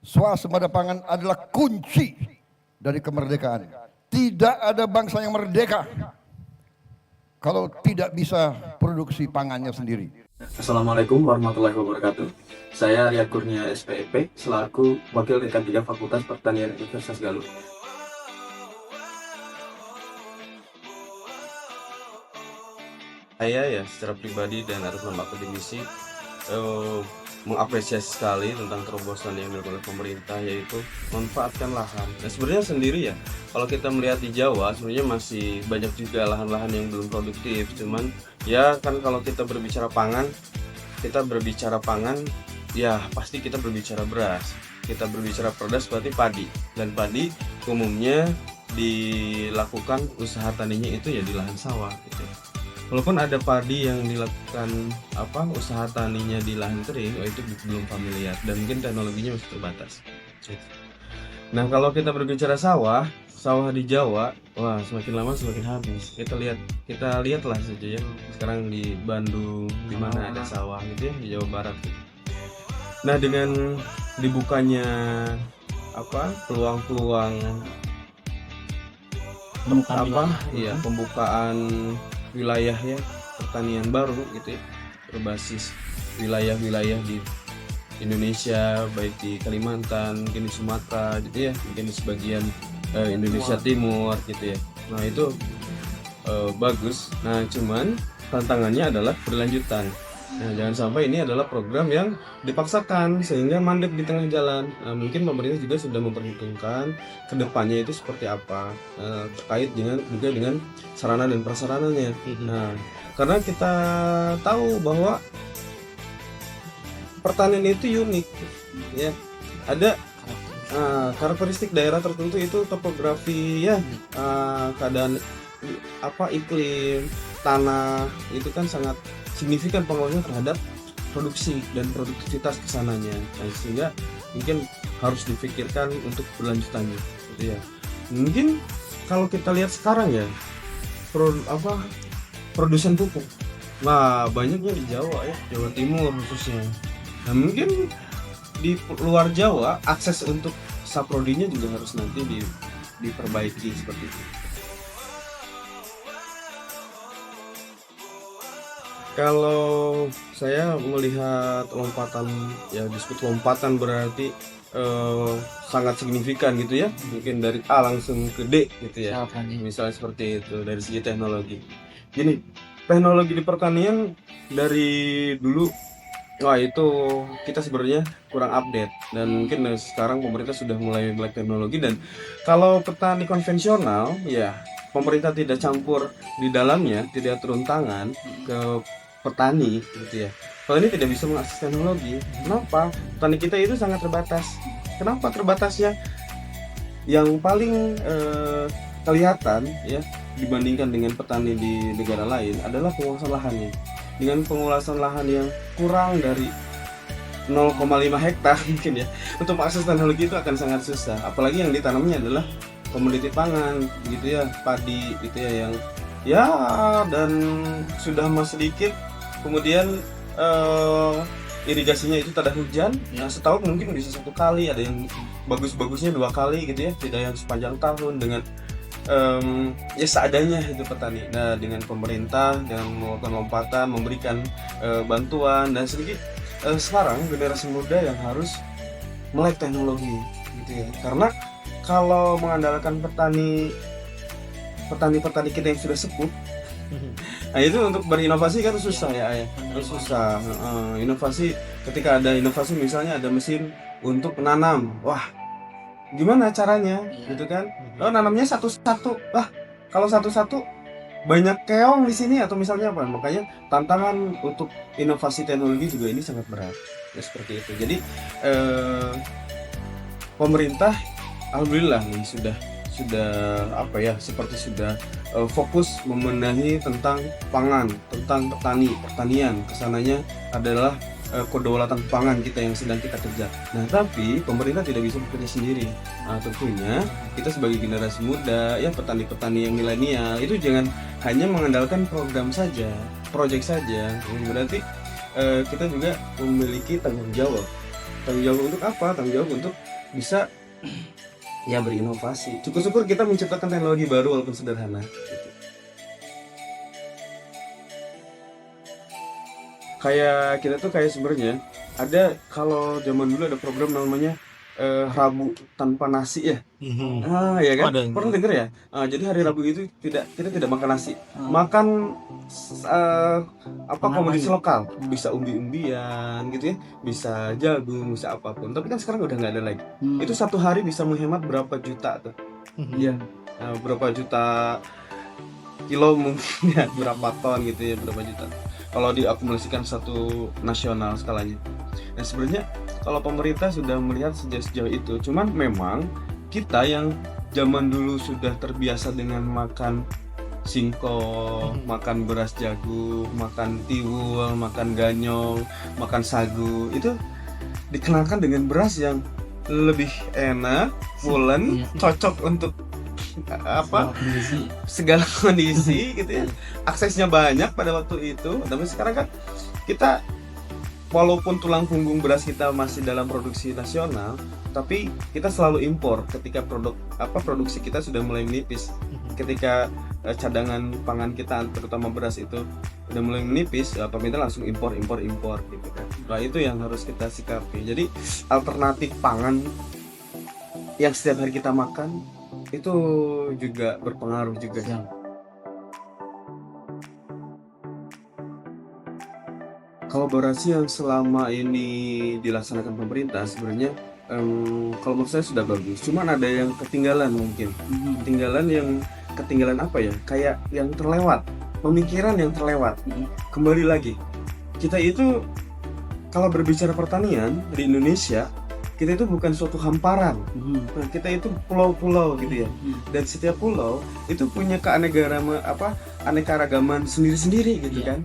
Swasembada pangan adalah kunci dari kemerdekaan. Tidak ada bangsa yang merdeka kalau tidak bisa produksi pangannya sendiri. Assalamualaikum warahmatullahi wabarakatuh. Saya Arya Kurnia SPEP selaku Wakil Dekan 3 Fakultas Pertanian Universitas Galuh. Saya ya secara pribadi dan atas nama akademisi mengapresiasi sekali tentang terobosan yang dilakukan oleh pemerintah, yaitu memanfaatkan lahan. Nah, sebenarnya sendiri ya, kalau kita melihat di Jawa sebenarnya masih banyak juga lahan-lahan yang belum produktif. Cuman ya kan kalau kita berbicara pangan ya pasti kita berbicara beras. Kita berbicara beras berarti padi, dan padi umumnya dilakukan usaha taninya itu ya di lahan sawah gitu. Walaupun ada padi yang dilakukan usaha taninya di lahan kering, itu belum familiar dan mungkin teknologinya masih terbatas. Nah, kalau kita berbicara sawah di Jawa, wah semakin lama semakin habis. Kita lihatlah saja ya, sekarang di Bandung di mana ada sawah gitu ya, di Jawa Barat gitu. Nah, dengan dibukanya peluang-peluang pembukaan wilayah ya pertanian baru gitu ya, berbasis wilayah-wilayah di Indonesia, baik di Kalimantan, mungkin di Sumatera gitu ya, mungkin di sebagian Indonesia Timur gitu ya. Nah itu bagus. Nah cuman tantangannya adalah berlanjutan. Nah jangan sampai ini adalah program yang dipaksakan sehingga mandek di tengah jalan. Nah, mungkin pemerintah juga sudah memperhitungkan kedepannya itu seperti apa, terkait juga dengan sarana dan prasarananya. Nah karena kita tahu bahwa pertanian itu unik ya, ada karakteristik daerah tertentu, itu topografi ya, keadaan iklim tanah itu kan sangat signifikan pengaruhnya terhadap produksi dan produktivitas kesananya. Nah, sehingga mungkin harus dipikirkan untuk berlanjutannya gitu ya. Mungkin kalau kita lihat sekarang ya, produsen pupuk, nah banyaknya di Jawa ya, Jawa Timur khususnya. Nah mungkin di luar Jawa akses untuk saprodinya juga harus nanti diperbaiki seperti itu. Kalau saya melihat lompatan, ya disebut lompatan berarti sangat signifikan gitu ya, mungkin dari A langsung ke D gitu ya, misalnya seperti itu dari segi teknologi. Gini, teknologi di pertanian dari dulu, wah itu kita sebenarnya kurang update, dan mungkin sekarang pemerintah sudah mulai melek teknologi. Dan kalau petani konvensional ya pemerintah tidak campur di dalamnya, tidak turun tangan ke petani gitu ya, kalau ini tidak bisa mengakses teknologi. Kenapa? Petani kita itu sangat terbatas. Kenapa terbatasnya? Yang paling kelihatan ya dibandingkan dengan petani di negara lain adalah penguasaan lahannya. Dengan penguasaan lahan yang kurang dari 0,5 hektar mungkin ya, untuk mengakses teknologi itu akan sangat susah. Apalagi yang ditanamnya adalah komoditi pangan gitu ya, padi gitu ya, yang ya dan sudah mas sedikit, kemudian irigasinya itu tak ada hujan. Nah setahun mungkin bisa 1 kali, ada yang bagus-bagusnya 2 kali gitu ya, tidak yang sepanjang tahun dengan ya seadanya itu petani. Nah dengan pemerintah dengan melakukan lompatan, memberikan bantuan dan sedikit, sekarang generasi muda yang harus melek teknologi gitu ya, karena kalau mengandalkan petani kita yang sudah sepuh, nah itu untuk berinovasi kan susah ya, susah. Inovasi, ketika ada inovasi misalnya ada mesin untuk menanam, wah gimana caranya gitu kan, nanamnya satu-satu, kalau satu-satu banyak keong di sini atau misalnya apa. Makanya tantangan untuk inovasi teknologi juga ini sangat berat ya, seperti itu. Jadi pemerintah alhamdulillah nih sudah fokus membenahi tentang pangan, tentang pertanian. Kesananya adalah kedaulatan pangan kita yang sedang kita kerja. Nah tapi pemerintah tidak bisa bekerja sendiri. Nah, tentunya kita sebagai generasi muda ya, petani-petani yang milenial itu jangan hanya mengandalkan program saja, proyek saja. Berarti kita juga memiliki tanggung jawab Tanggung jawab untuk apa? Tanggung jawab untuk bisa ya berinovasi. Syukur-syukur kita menciptakan teknologi baru walaupun sederhana. Gitu. Kayak kita tuh kayak sebenarnya ada, kalau zaman dulu ada program namanya Rabu tanpa nasi ya. Ya kan? Ada. Pernah denger ya? Jadi hari Rabu itu kita tidak makan nasi. Makan komoditi lokal. Bisa umbi-umbian gitu ya. Bisa jagung, bisa apapun. Tapi kan sekarang udah nggak ada lagi. Itu satu hari bisa menghemat berapa juta tuh. Iya. Berapa juta kilo mungkin ya, berapa ton gitu ya, berapa juta. Kalau diakumulasikan satu nasional skalanya. Nah sebenarnya kalau pemerintah sudah melihat sejauh itu, cuman memang kita yang zaman dulu sudah terbiasa dengan makan singkong, makan beras jagung, makan tiwul, makan ganyong, makan sagu, itu dikenalkan dengan beras yang lebih enak, pulen, cocok untuk segala kondisi gitu ya. Aksesnya banyak pada waktu itu, tapi sekarang kan kita walaupun tulang punggung beras kita masih dalam produksi nasional, tapi kita selalu impor ketika produksi kita sudah mulai menipis. Ketika cadangan pangan kita terutama beras itu udah mulai menipis, pemerintah langsung impor gitu kan. Nah, itu yang harus kita sikapi. Jadi alternatif pangan yang setiap hari kita makan itu juga berpengaruh juga. Kolaborasi yang selama ini dilaksanakan pemerintah sebenarnya kalau menurut saya sudah bagus. Cuman ada yang ketinggalan mungkin. Ketinggalan apa ya? Kayak yang terlewat, pemikiran yang terlewat. Kembali lagi, kita itu kalau berbicara pertanian di Indonesia, kita itu bukan suatu hamparan. Nah, kita itu pulau-pulau gitu ya. Dan setiap pulau itu punya keanekaragaman sendiri-sendiri gitu kan.